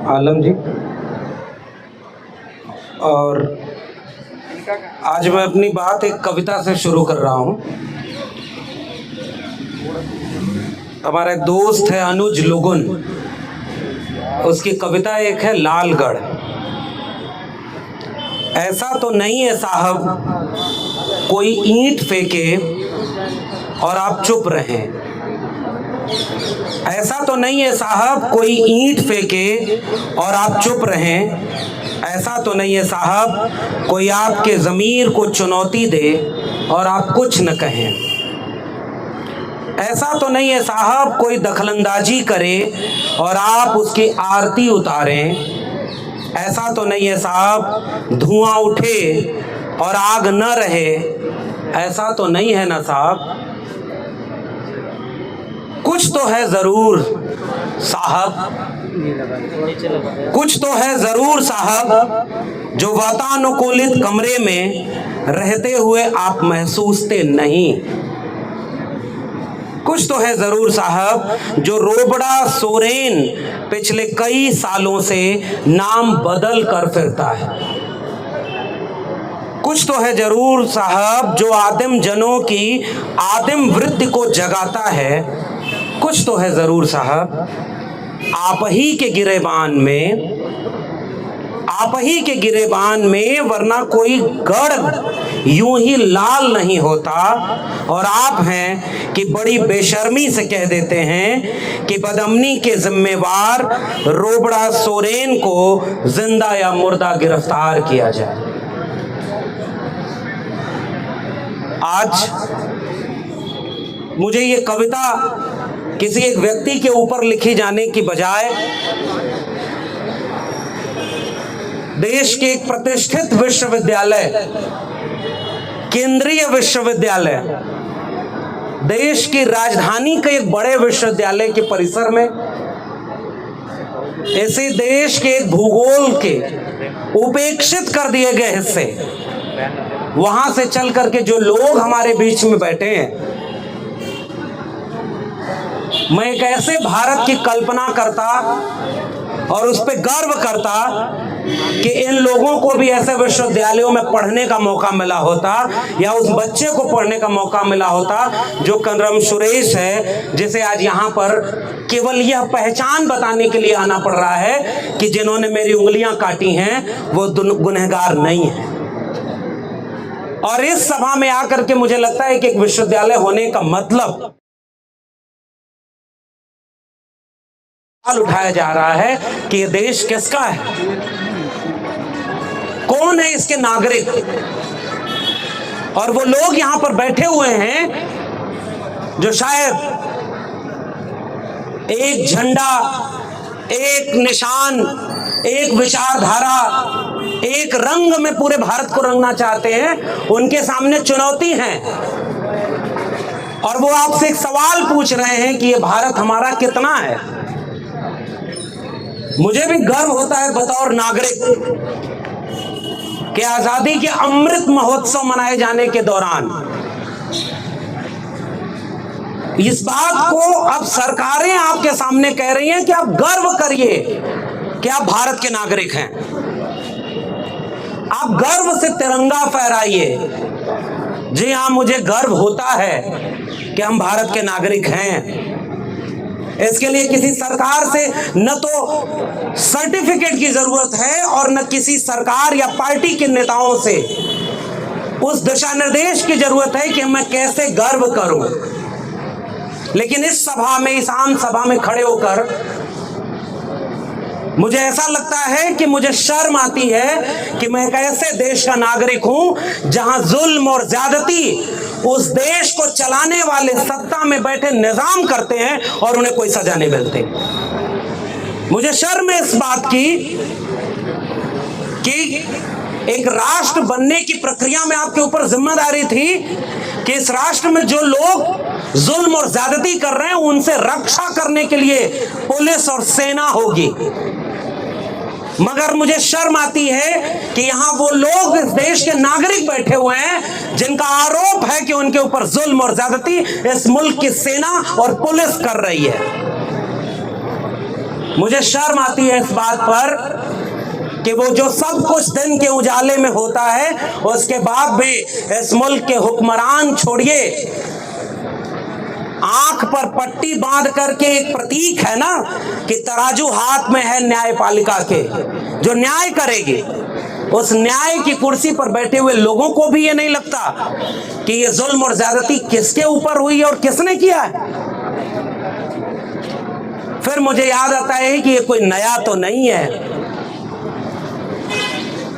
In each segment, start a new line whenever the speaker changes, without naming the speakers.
आलम जी। और आज मैं अपनी बात एक कविता से शुरू कर रहा हूँ। हमारा एक दोस्त है अनुज लुगुन, उसकी कविता एक है लालगढ़। ऐसा तो नहीं है साहब कोई ईंट फेंके और आप चुप रहें। ऐसा तो नहीं है साहब कोई ईंट फेंके और आप चुप रहें। ऐसा तो नहीं है साहब कोई आपके ज़मीर को चुनौती दे और आप कुछ न कहें। ऐसा तो नहीं है साहब कोई दखलंदाजी करे और आप उसकी आरती उतारें। ऐसा तो नहीं है साहब धुआं उठे और आग न रहे। ऐसा तो नहीं है ना साहब। कुछ तो है ज़रूर साहब, कुछ तो है ज़रूर साहब जो वातानुकूलित कमरे में रहते हुए आप महसूसते नहीं। कुछ तो है ज़रूर साहब जो रोबड़ा सोरेन पिछले कई सालों से नाम बदल कर फिरता है। कुछ तो है ज़रूर साहब जो आदिम जनों की आदिम वृत्ति को जगाता है। कुछ तो है ज़रूर साहब आप ही के गिरेबान में, आप ही के गिरेबान में, वरना कोई गढ़ यूं ही लाल नहीं होता। और आप हैं कि बड़ी बेशर्मी से कह देते हैं कि बदअमनी के जिम्मेवार रोबड़ा सोरेन को जिंदा या मुर्दा गिरफ्तार किया जाए। आज मुझे ये कविता किसी एक व्यक्ति के ऊपर लिखी जाने की बजाय देश के एक प्रतिष्ठित विश्वविद्यालय, केंद्रीय विश्वविद्यालय, देश की राजधानी के एक बड़े विश्वविद्यालय के परिसर में, ऐसे देश के एक भूगोल के उपेक्षित कर दिए गए हिस्से, वहां से चल करके जो लोग हमारे बीच में बैठे हैं, मैं एक ऐसे भारत की कल्पना करता और उस पर गर्व करता कि इन लोगों को भी ऐसे विश्वविद्यालयों में पढ़ने का मौका मिला होता, या उस बच्चे को पढ़ने का मौका मिला होता जो कनरम सुरेश है, जिसे आज यहाँ पर केवल यह पहचान बताने के लिए आना पड़ रहा है कि जिन्होंने मेरी उंगलियां काटी हैं वो गुनहगार नहीं है। और इस सभा में आकर के मुझे लगता है कि एक विश्वविद्यालय होने का मतलब उठाया जा रहा है कि ये देश किसका है, कौन है इसके नागरिक। और वो लोग यहां पर बैठे हुए हैं जो शायद एक झंडा, एक निशान, एक विचारधारा, एक रंग में पूरे भारत को रंगना चाहते हैं। उनके सामने चुनौती है और वो आपसे एक सवाल पूछ रहे हैं कि ये भारत हमारा कितना है। मुझे भी गर्व होता है बतौर नागरिक कि आजादी के अमृत महोत्सव मनाए जाने के दौरान इस बात को अब सरकारें आपके सामने कह रही हैं कि आप गर्व करिए कि आप भारत के नागरिक हैं। आप गर्व से तिरंगा फहराइए। जी हाँ, मुझे गर्व होता है कि हम भारत के नागरिक हैं। इसके लिए किसी सरकार से न तो सर्टिफिकेट की जरूरत है और न किसी सरकार या पार्टी के नेताओं से उस दिशा निर्देश की जरूरत है कि मैं कैसे गर्व करूं। लेकिन इस सभा में, इस आम सभा में खड़े होकर मुझे ऐसा लगता है कि मुझे शर्म आती है कि मैं एक ऐसे देश का नागरिक हूं जहां जुल्म और ज्यादती उस देश को चलाने वाले सत्ता में बैठे निजाम करते हैं और उन्हें कोई सजा नहीं मिलती। मुझे शर्म है इस बात की कि एक राष्ट्र बनने की प्रक्रिया में आपके ऊपर जिम्मेदारी थी कि इस राष्ट्र में जो लोग जुल्म और ज्यादती कर रहे हैं उनसे रक्षा करने के लिए पुलिस और सेना होगी। मगर मुझे शर्म आती है कि यहाँ वो लोग इस देश के नागरिक बैठे हुए हैं जिनका आरोप है कि उनके ऊपर जुल्म और ज्यादती इस मुल्क की सेना और पुलिस कर रही है। मुझे शर्म आती है इस बात पर कि वो जो सब कुछ दिन के उजाले में होता है, उसके बाद भी इस मुल्क के हुक्मरान छोड़िए, आंख पर पट्टी बांध करके एक प्रतीक है ना कि तराजू हाथ में है न्यायपालिका के, जो न्याय करेगी, उस न्याय की कुर्सी पर बैठे हुए लोगों को भी ये नहीं लगता कि ये जुल्म और ज्यादती किसके ऊपर हुई है और किसने किया है। फिर मुझे याद आता है कि ये कोई नया तो नहीं है।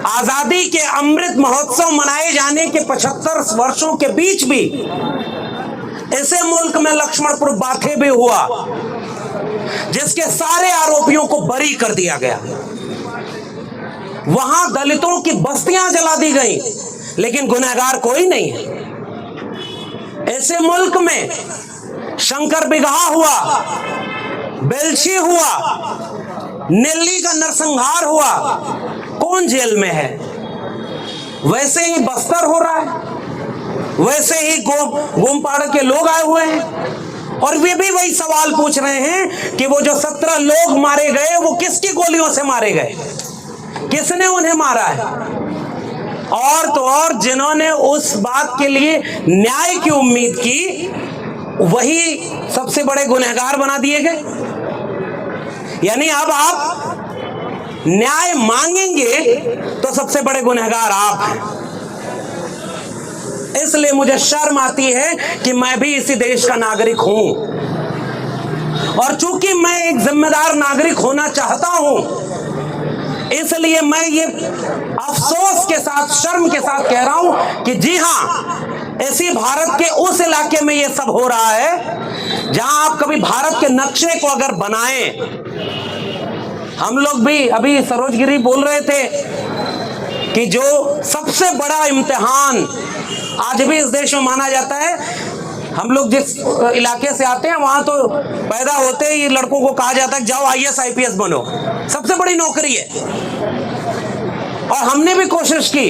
आजादी के अमृत महोत्सव मनाए जाने के 75 वर्षों के बीच भी ऐसे मुल्क में लक्ष्मणपुर बाथे भी हुआ जिसके सारे आरोपियों को बरी कर दिया गया। वहां दलितों की बस्तियां जला दी गई, लेकिन गुनहगार कोई नहीं है। ऐसे मुल्क में शंकर बिगहा हुआ, बेलशी हुआ, नेल्ली का नरसंहार हुआ, कौन जेल में है? वैसे ही बस्तर हो रहा है, वैसे ही गोमपाड़ के लोग आए हुए हैं और वे भी वही सवाल पूछ रहे हैं कि वो जो 17 लोग मारे गए वो किसकी गोलियों से मारे गए, किसने उन्हें मारा है? और तो और जिन्होंने उस बात के लिए न्याय की उम्मीद की, वही सबसे बड़े गुनहगार बना दिए गए। यानी अब आप न्याय मांगेंगे तो सबसे बड़े गुनहगार आप हैं। इसलिए मुझे शर्म आती है कि मैं भी इसी देश का नागरिक हूं, और चूंकि मैं एक जिम्मेदार नागरिक होना चाहता हूं, इसलिए मैं ये अफसोस के साथ, शर्म के साथ कह रहा हूं कि जी हां, इसी भारत के उस इलाके में ये सब हो रहा है जहां आप कभी भारत के नक्शे को अगर बनाएं। हम लोग भी अभी सरोजगिरी बोल रहे थे कि जो सबसे बड़ा इम्तिहान आज भी इस देश में माना जाता है, हम लोग जिस इलाके से आते हैं वहां तो पैदा होते ही लड़कों को कहा जाता है जाओ IAS IPS बनो, सबसे बड़ी नौकरी है। और हमने भी कोशिश की,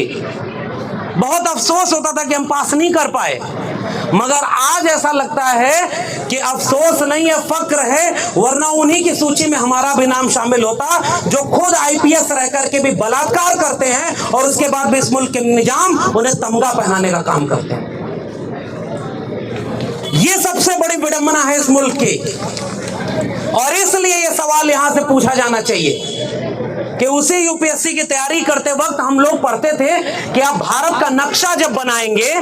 बहुत अफसोस होता था कि हम पास नहीं कर पाए, मगर आज ऐसा लगता है कि अफसोस नहीं है, फक्र है, वरना उन्हीं की सूची में हमारा भी नाम शामिल होता जो खुद IPS रह करके भी बलात्कार करते हैं और उसके बाद भी इस मुल्क के निजाम उन्हें तमगा पहनाने का काम करते हैं। ये सबसे बड़ी विडंबना है इस मुल्क की, और इसलिए ये सवाल यहां से पूछा जाना चाहिए कि उसी UPSC की तैयारी करते वक्त हम लोग पढ़ते थे कि आप भारत का नक्शा जब बनाएंगे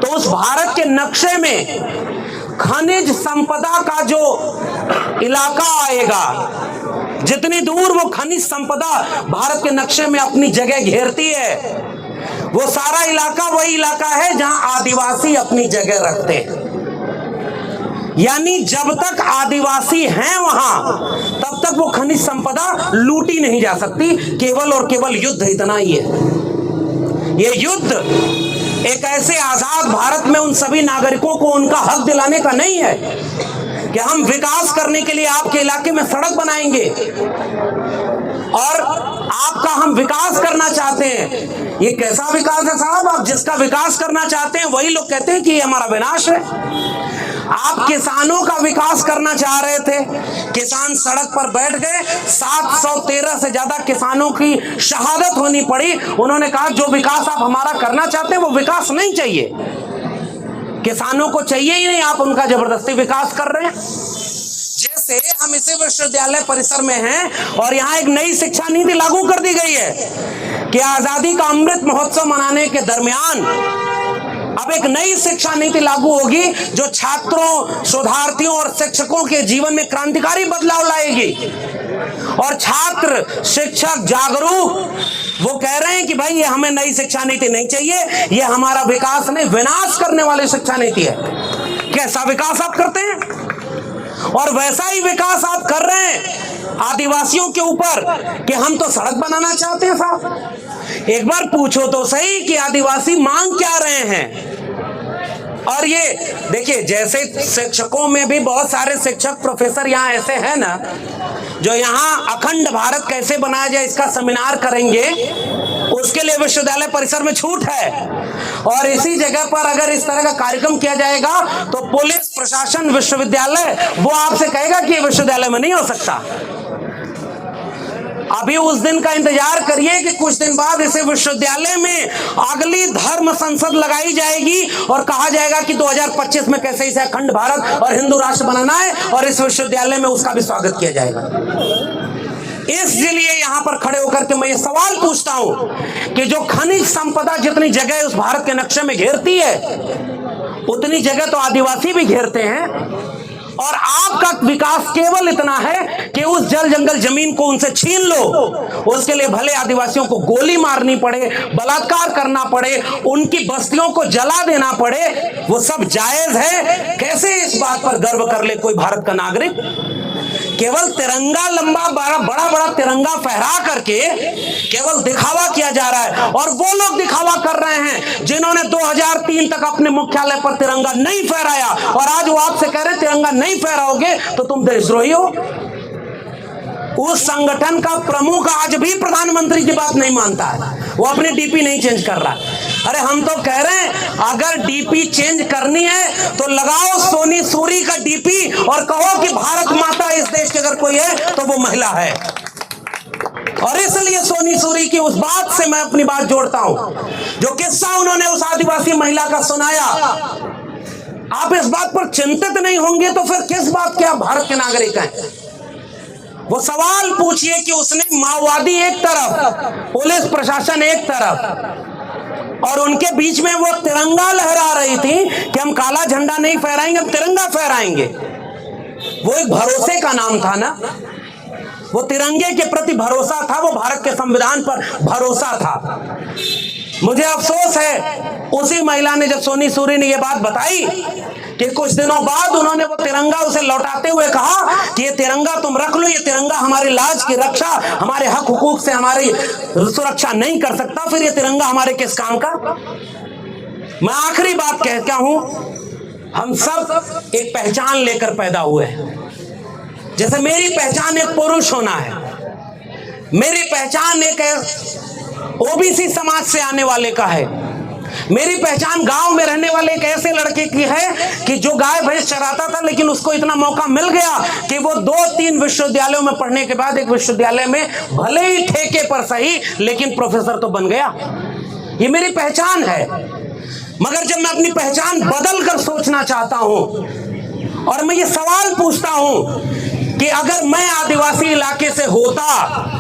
तो उस भारत के नक्शे में खनिज संपदा का जो इलाका आएगा, जितनी दूर वो खनिज संपदा भारत के नक्शे में अपनी जगह घेरती है, वो सारा इलाका वही इलाका है जहां आदिवासी अपनी जगह रखते हैं। यानी जब तक आदिवासी हैं वहां, तब तक वो खनिज संपदा लूटी नहीं जा सकती। केवल और केवल युद्ध इतना ही है। ये युद्ध एक ऐसे आजाद भारत में उन सभी नागरिकों को उनका हक दिलाने का नहीं है कि हम विकास करने के लिए आपके इलाके में सड़क बनाएंगे और आपका हम विकास करना चाहते हैं। ये कैसा विकास है साहब? आप जिसका विकास करना चाहते हैं वही लोग कहते हैं कि ये हमारा विनाश है। आप किसानों का विकास करना चाह रहे थे, किसान सड़क पर बैठ गए, 713 से ज्यादा किसानों की शहादत होनी पड़ी। उन्होंने कहा जो विकास आप हमारा करना चाहते हैं वो विकास नहीं चाहिए, किसानों को चाहिए ही नहीं, आप उनका जबरदस्ती विकास कर रहे हैं। जैसे हम इसी विश्वविद्यालय परिसर में हैं और यहाँ एक नई शिक्षा नीति लागू कर दी गई है कि आजादी का अमृत महोत्सव मनाने के दरमियान अब एक नई शिक्षा नीति लागू होगी जो छात्रों, शोधार्थियों और शिक्षकों के जीवन में क्रांतिकारी बदलाव लाएगी। और छात्र, शिक्षक जागरूक, वो कह रहे हैं कि भाई ये हमें नई शिक्षा नीति नहीं चाहिए, ये हमारा विकास नहीं विनाश करने वाली शिक्षा नीति है। कैसा विकास आप करते हैं? और वैसा ही विकास आप कर रहे हैं आदिवासियों के ऊपर कि हम तो सड़क बनाना चाहते हैं। साहब एक बार पूछो तो सही कि आदिवासी मांग क्या रहे हैं। और ये देखिए, जैसे शिक्षकों में भी बहुत सारे शिक्षक प्रोफेसर यहाँ ऐसे हैं ना जो यहाँ अखंड भारत कैसे बनाया जाए इसका सेमिनार करेंगे, उसके लिए विश्वविद्यालय परिसर में छूट है। और इसी जगह पर अगर इस तरह का कार्यक्रम किया जाएगा तो पुलिस प्रशासन, विश्वविद्यालय वो आपसे कहेगा कि ये विश्वविद्यालय में नहीं हो सकता। अभी उस दिन का इंतजार करिए कि कुछ दिन बाद इसे विश्वविद्यालय में अगली धर्म संसद लगाई जाएगी और कहा जाएगा कि 2025 में कैसे इसे अखंड भारत और हिंदू राष्ट्र बनाना है और इस विश्वविद्यालय में उसका भी स्वागत किया जाएगा। इसलिए यहां पर खड़े होकर के मैं ये सवाल पूछता हूं कि जो खनिज संपदा जितनी जगह उस भारत के नक्शे में घेरती है उतनी जगह तो आदिवासी भी घेरते हैं, और आपका विकास केवल इतना है कि उस जल जंगल जमीन को उनसे छीन लो, उसके लिए भले आदिवासियों को गोली मारनी पड़े, बलात्कार करना पड़े, उनकी बस्तियों को जला देना पड़े, वो सब जायज है। कैसे इस बात पर गर्व कर ले कोई भारत का नागरिक? केवल तिरंगा लंबा बड़ा बड़ा तिरंगा फहरा करके केवल दिखावा किया जा रहा है, और वो लोग दिखावा कर रहे हैं जिन्होंने 2003 तक अपने मुख्यालय पर तिरंगा नहीं फहराया, और आज वो आपसे कह रहे हैं तिरंगा नहीं फहराओगे तो तुम देशद्रोही हो। उस संगठन का प्रमुख आज भी प्रधानमंत्री की बात नहीं मानता है, वो अपने डीपी नहीं चेंज कर रहा। अरे हम तो कह रहे हैं अगर डीपी चेंज करनी है तो लगाओ सोनी सूरी का डीपी और कहो कि भारत माता इस देश की अगर कोई है तो वो महिला है। और इसलिए सोनी सूरी की उस बात से मैं अपनी बात जोड़ता हूं, जो किस्सा उन्होंने उस आदिवासी महिला का सुनाया। आप इस बात पर चिंतित नहीं होंगे तो फिर किस बात के आप भारत के नागरिक हैं? वो सवाल पूछिए कि उसने माओवादी एक तरफ, पुलिस प्रशासन एक तरफ, और उनके बीच में वो तिरंगा लहरा रही थी कि हम काला झंडा नहीं फहराएंगे, हम तिरंगा फहराएंगे। वो एक भरोसे का नाम था ना, वो तिरंगे के प्रति भरोसा था, वो भारत के संविधान पर भरोसा था। मुझे अफसोस है उसी महिला ने, जब सोनी सूरी ने ये बात बताई कि कुछ दिनों बाद उन्होंने वो तिरंगा उसे लौटाते हुए कहा कि ये तिरंगा तुम रख लो, ये तिरंगा हमारी लाज की रक्षा, हमारे हक हुकूक से हमारी सुरक्षा नहीं कर सकता, फिर ये तिरंगा हमारे किस काम का? मैं आखिरी बात कहता हूं, हम सब एक पहचान लेकर पैदा हुए हैं। जैसे मेरी पहचान एक पुरुष होना है, मेरी पहचान एक ओबीसी समाज से आने वाले का है, मेरी पहचान गांव में रहने वाले एक ऐसे लड़के की है कि जो गाय भैंस चराता था, लेकिन उसको इतना मौका मिल गया कि वो 2-3 विश्वविद्यालयों में पढ़ने के बाद एक विश्वविद्यालय में भले ही ठेके पर सही लेकिन प्रोफेसर तो बन गया। ये मेरी पहचान है। मगर जब मैं अपनी पहचान बदल कर सोचना चाहता हूं और मैं ये सवाल पूछता हूं कि अगर मैं आदिवासी इलाके से होता,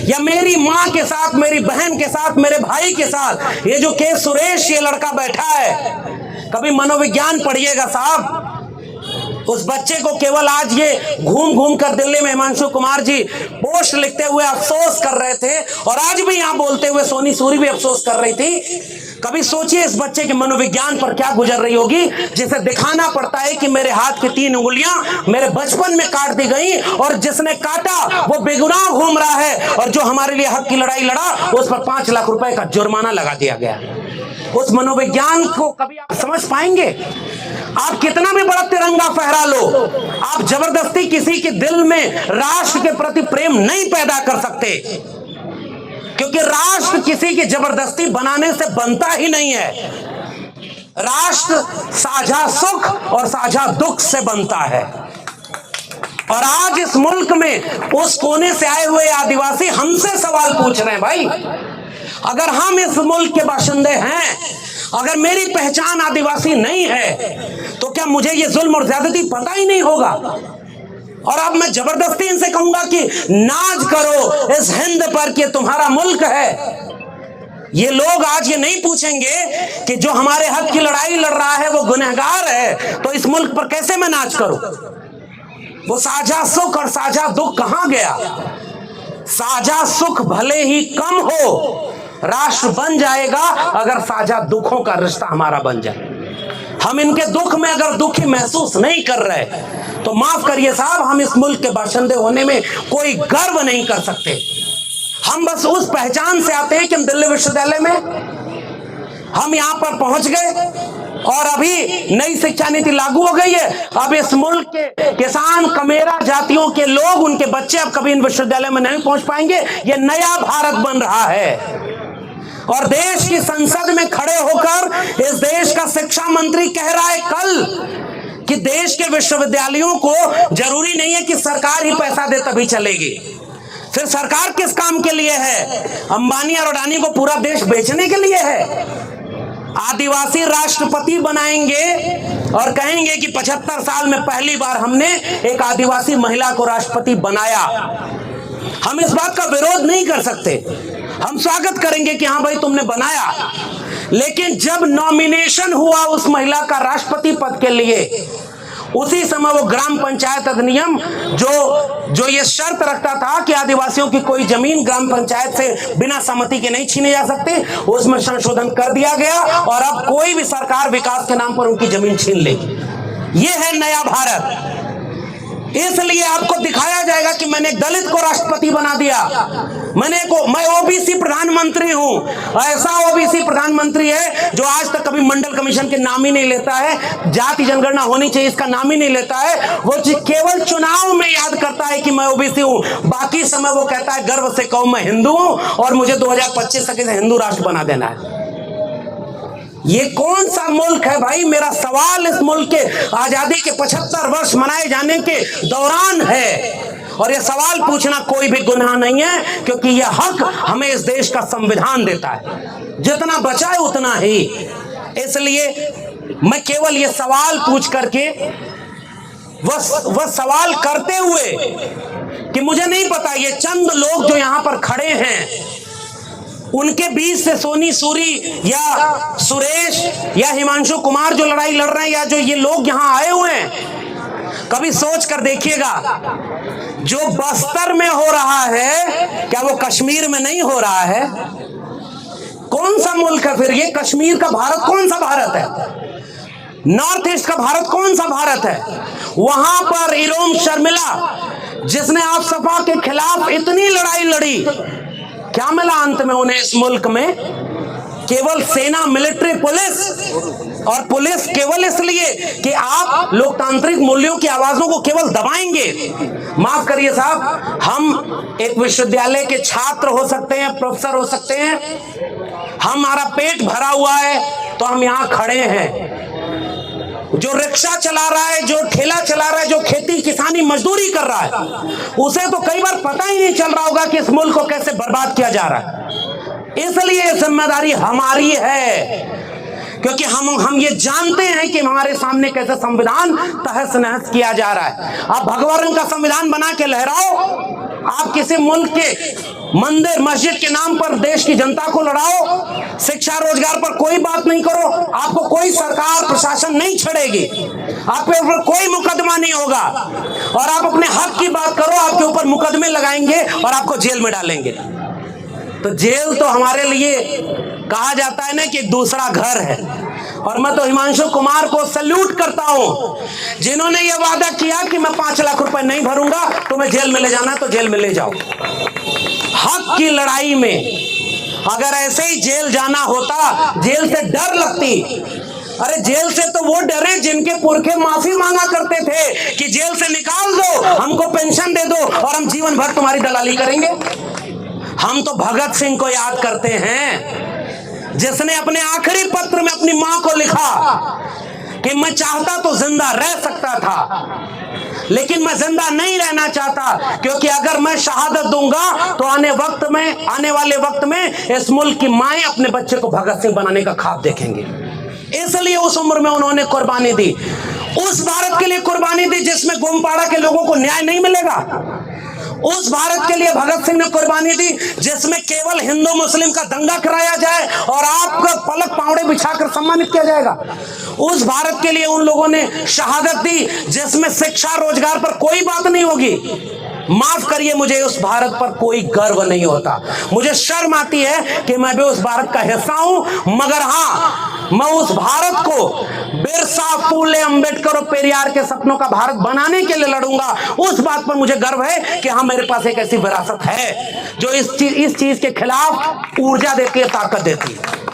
या मेरी मां के साथ, मेरी बहन के साथ, मेरे भाई के साथ, ये जो के सुरेश ये लड़का बैठा है, कभी मनोविज्ञान पढ़िएगा साहब। उस बच्चे को केवल आज ये घूम घूम कर दिल्ली में हिमांशु कुमार जी पोस्ट लिखते हुए अफसोस कर रहे थे, और आज भी यहां बोलते हुए सोनी सूरी भी अफसोस कर रही थी। कभी सोचिए इस बच्चे के मनोविज्ञान पर क्या गुजर रही होगी, जिसे दिखाना पड़ता है कि मेरे हाथ की 3 उंगलियां मेरे बचपन में काट दी गई, और जिसने काटा वो बेगुनाह घूम रहा है, और जो हमारे लिए हक की लड़ाई लड़ा उस पर 5 लाख रुपए का जुर्माना लगा दिया गया। उस मनोविज्ञान को कभी आप समझ पाएंगे? आप कितना भी बड़ा तिरंगा फहरा लो, आप जबरदस्ती किसी के दिल में राष्ट्र के प्रति प्रेम नहीं पैदा कर सकते, क्योंकि राष्ट्र किसी की जबरदस्ती बनाने से बनता ही नहीं है। राष्ट्र साझा सुख और साझा दुख से बनता है। और आज इस मुल्क में उस कोने से आए हुए आदिवासी हमसे सवाल पूछ रहे हैं, भाई अगर हम इस मुल्क के बाशिंदे हैं, अगर मेरी पहचान आदिवासी नहीं है, तो क्या मुझे ये जुल्म और ज्यादती पता ही नहीं होगा? और अब मैं जबरदस्ती इनसे कहूंगा कि नाज करो इस हिंद पर कि तुम्हारा मुल्क है। ये लोग आज ये नहीं पूछेंगे कि जो हमारे हक की लड़ाई लड़ रहा है वो गुनहगार है, तो इस मुल्क पर कैसे मैं नाज करूं? वो साझा सुख और साझा दुख कहां गया? साझा सुख भले ही कम हो, राष्ट्र बन जाएगा अगर साझा दुखों का रिश्ता हमारा बन जाए। हम इनके दुख में अगर दुखी महसूस नहीं कर रहे तो माफ करिए साहब, हम इस मुल्क के बाशिंदे होने में कोई गर्व नहीं कर सकते। हम बस उस पहचान से आते हैं कि हम दिल्ली विश्वविद्यालय में हम यहां पर पहुंच गए, और अभी नई शिक्षा नीति लागू हो गई है। अब इस मुल्क के किसान, कमेरा जातियों के लोग, उनके बच्चे अब कभी इन विश्वविद्यालय में नहीं पहुंच पाएंगे। ये नया भारत बन रहा है, और देश की संसद में खड़े होकर इस देश का शिक्षा मंत्री कह रहा है कल कि देश के विश्वविद्यालयों को जरूरी नहीं है कि सरकार ही पैसा दे तभी चलेगी। फिर सरकार किस काम के लिए है? अंबानी और अडानी को पूरा देश बेचने के लिए है। आदिवासी राष्ट्रपति बनाएंगे और कहेंगे कि 75 साल में पहली बार हमने एक आदिवासी महिला को राष्ट्रपति बनाया। हम इस बात का विरोध नहीं कर सकते, हम स्वागत करेंगे कि हाँ भाई तुमने बनाया। लेकिन जब नॉमिनेशन हुआ उस महिला का राष्ट्रपति पद के लिए, उसी समय वो ग्राम पंचायत अधिनियम जो ये शर्त रखता था कि आदिवासियों की कोई जमीन ग्राम पंचायत से बिना सहमति के नहीं छीनी जा सकती, उसमें संशोधन कर दिया गया और अब कोई भी सरकार विकास के नाम पर उनकी जमीन छीन लेगी। ये है नया भारत। इसलिए आपको दिखाया जाएगा कि मैंने एक दलित को राष्ट्रपति बना दिया, मैं ओबीसी प्रधानमंत्री हूं। ऐसा ओबीसी प्रधानमंत्री है जो आज तक कभी मंडल कमीशन के नाम ही नहीं लेता है, जाति जनगणना होनी चाहिए इसका नाम ही नहीं लेता है। वो केवल चुनाव में याद करता है कि मैं ओबीसी हूं, बाकी समय वो कहता है गर्व से कहूं मैं हिंदू हूं और मुझे 2025 तक हिंदू राष्ट्र बना देना है। ये कौन सा मुल्क है भाई? मेरा सवाल इस मुल्क के आजादी के 75 वर्ष मनाए जाने के दौरान है और ये सवाल पूछना कोई भी गुनाह नहीं है, क्योंकि ये हक हमें इस देश का संविधान देता है, जितना बचा है उतना ही। इसलिए मैं केवल ये सवाल पूछ करके वह सवाल करते हुए कि मुझे नहीं पता ये चंद लोग जो यहां पर खड़े हैं उनके बीच से सोनी सूरी या सुरेश या हिमांशु कुमार जो लड़ाई लड़ रहे हैं या जो ये लोग यहां आए हुए हैं, कभी सोच कर देखिएगा जो बस्तर में हो रहा है क्या वो कश्मीर में नहीं हो रहा है? कौन सा मुल्क है फिर ये? कश्मीर का भारत कौन सा भारत है? नॉर्थ ईस्ट का भारत कौन सा भारत है? वहां पर इरोम शर्मिला जिसने आप सपा के खिलाफ इतनी लड़ाई लड़ी, क्या मिला अंत में उन्हें इस मुल्क में? केवल सेना, मिलिट्री, पुलिस। और पुलिस केवल इसलिए कि आप लोकतांत्रिक मूल्यों की आवाजों को केवल दबाएंगे। माफ करिए साहब, हम एक विश्वविद्यालय के छात्र हो सकते हैं, प्रोफेसर हो सकते हैं, हमारा पेट भरा हुआ है तो हम यहां खड़े हैं। जो रिक्शा चला रहा है, जो ठेला चला रहा है, जो खेती किसानी मजदूरी कर रहा है, उसे तो कई बार पता ही नहीं चल रहा होगा कि इस मुल्क को कैसे बर्बाद किया जा रहा है। इसलिए जिम्मेदारी हमारी है, क्योंकि हम ये जानते हैं कि हमारे सामने कैसे संविधान तहस नहस किया जा रहा है। आप भगवा रंग का संविधान बना के लहराओ, आप किसी मुल्क के मंदिर मस्जिद के नाम पर देश की जनता को लड़ाओ, शिक्षा रोजगार पर कोई बात नहीं करो, आपको कोई सरकार प्रशासन नहीं छेड़ेगी, आपके ऊपर कोई मुकदमा नहीं होगा। और आप अपने हक की बात करो, आपके ऊपर मुकदमे लगाएंगे और आपको जेल में डालेंगे। तो जेल तो हमारे लिए कहा जाता है ना कि दूसरा घर है। और मैं तो हिमांशु कुमार को सैल्यूट करता हूं जिन्होंने ये वादा किया कि मैं 5 लाख रुपए नहीं भरूंगा, तुम्हें जेल में ले जाना है तो जेल में ले जाओ। हक की लड़ाई में अगर ऐसे ही जेल जाना होता, जेल से डर लगती। अरे जेल से तो वो डरे जिनके पुरखे माफी मांगा करते थे कि जेल से निकाल दो, हमको पेंशन दे दो और हम जीवन भर तुम्हारी दलाली करेंगे। हम तो भगत सिंह को याद करते हैं जिसने अपने आखिरी पत्र में अपनी मां को लिखा कि मैं चाहता तो जिंदा रह सकता था, लेकिन मैं जिंदा नहीं रहना चाहता, क्योंकि अगर मैं शहादत दूंगा तो आने वाले वक्त में इस मुल्क की माएं अपने बच्चे को भगत सिंह बनाने का ख्वाब देखेंगे। इसलिए उस उम्र में उन्होंने कुर्बानी दी, उस भारत के लिए कुर्बानी दी जिसमें गोमपाड़ा के लोगों को न्याय नहीं मिलेगा। उस भारत के लिए भगत सिंह ने कुर्बानी दी जिसमें केवल हिंदू मुस्लिम का दंगा कराया जाए और आपका पलक पावड़े बिछाकर सम्मानित किया जाएगा। उस भारत के लिए उन लोगों ने शहादत दी जिसमें शिक्षा रोजगार पर कोई बात नहीं होगी। माफ करिए, मुझे उस भारत पर कोई गर्व नहीं होता, मुझे शर्म आती है कि मैं भी उस भारत का हिस्सा हूं। मगर हाँ, मैं उस भारत को बिरसा, फूले, अंबेडकर और पेरियार के सपनों का भारत बनाने के लिए लड़ूंगा। उस बात पर मुझे गर्व है कि हाँ, मेरे पास एक ऐसी विरासत है जो इस चीज के खिलाफ ऊर्जा देती है, ताकत देती है।